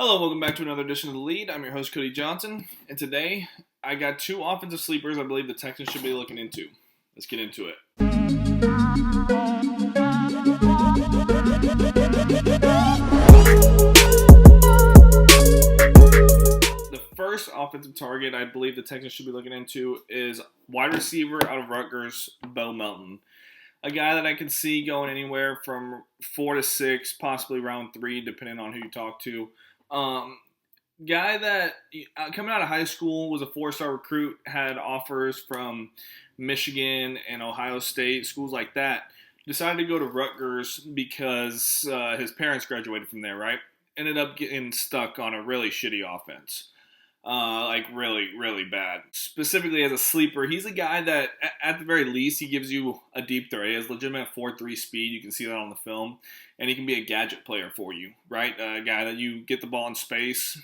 Hello, welcome back to another edition of The Lead. I'm your host, Cody Johnson, and today I got two offensive sleepers I believe the Texans should be looking into. Let's get into it. The first offensive target I believe the Texans should be looking into is wide receiver out of Rutgers, Bo Melton. A guy that I can see going anywhere from 4 to 6, possibly round 3, depending on who you talk to. Guy that coming out of high school was a 4-star recruit, had offers from Michigan and Ohio State, schools like that. Decided to go to Rutgers because his parents graduated from there, right? Ended up getting stuck on a really shitty offense. Really bad. Specifically as a sleeper, he's a guy that, at the very least, he gives you a deep threat. He has legitimate 4.3 speed. You can see that on the film. And he can be a gadget player for you, right? A guy that you get the ball in space,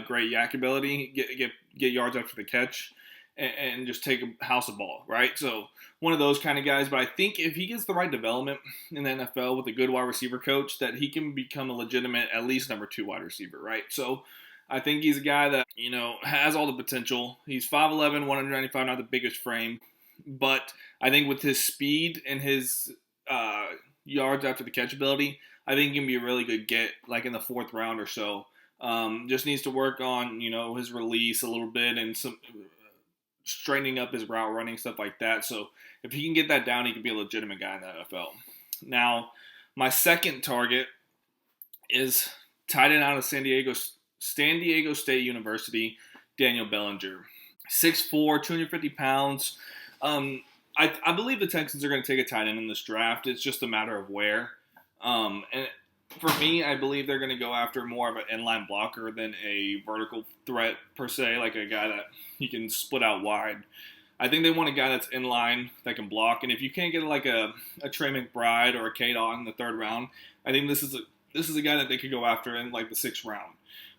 great yak ability, get yards after the catch, and just take a house of ball, right? So one of those kind of guys. But I think if he gets the right development in the NFL with a good wide receiver coach, that he can become a legitimate, at least number 2 wide receiver, right? So I think he's a guy that, has all the potential. He's 5'11", 195, not the biggest frame. But I think with his speed and his yards after the catch ability, I think he can be a really good get, like in the 4th round or so. Just needs to work on, his release a little bit and some straightening up his route running, stuff like that. So if he can get that down, he can be a legitimate guy in the NFL. Now, my second target is tight end out of San Diego State University, Daniel Bellinger. 6'4", 250 pounds. I believe the Texans are going to take a tight end in this draft. It's just a matter of where. And for me, I believe they're going to go after more of an inline blocker than a vertical threat, per se, like a guy that you can split out wide. I think they want a guy that's inline that can block. And if you can't get like a Trey McBride or a K-Dog in the 3rd round, I think this is a guy that they could go after in like the 6th round.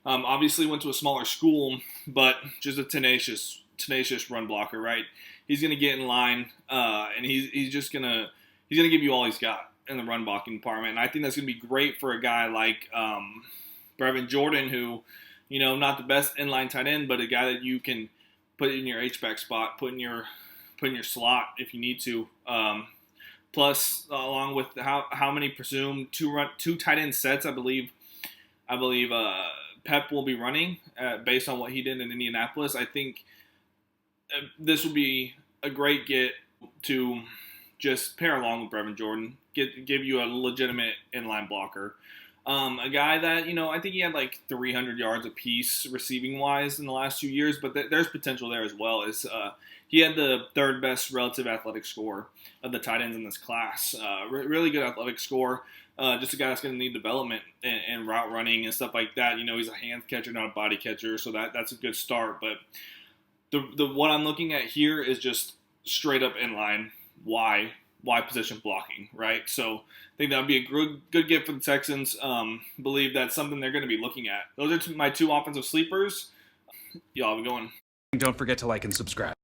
Obviously went to a smaller school, but just a tenacious run blocker, right? He's going to get in line, and he's going to give you all he's got in the run blocking department. And I think that's going to be great for a guy like Brevin Jordan, who, not the best inline tight end, but a guy that you can put in your H-back spot, put in your slot if you need to. Plus, along with how many presumed two tight end sets, I believe Pep will be running based on what he did in Indianapolis. I think this would be a great get to just pair along with Brevin Jordan, give you a legitimate inline blocker. A guy that, I think he had like 300 yards apiece receiving-wise in the last 2 years, but there's potential there as well. He had the 3rd best relative athletic score of the tight ends in this class. Really good athletic score. Just a guy that's going to need development and route running and stuff like that. He's a hand catcher, not a body catcher, so that's a good start. But the what I'm looking at here is just straight up inline Y position blocking, right? So I think that would be a good get for the Texans. Believe that's something they're going to be looking at. Those are my 2 offensive sleepers. Y'all have a good one. Don't forget to like and subscribe.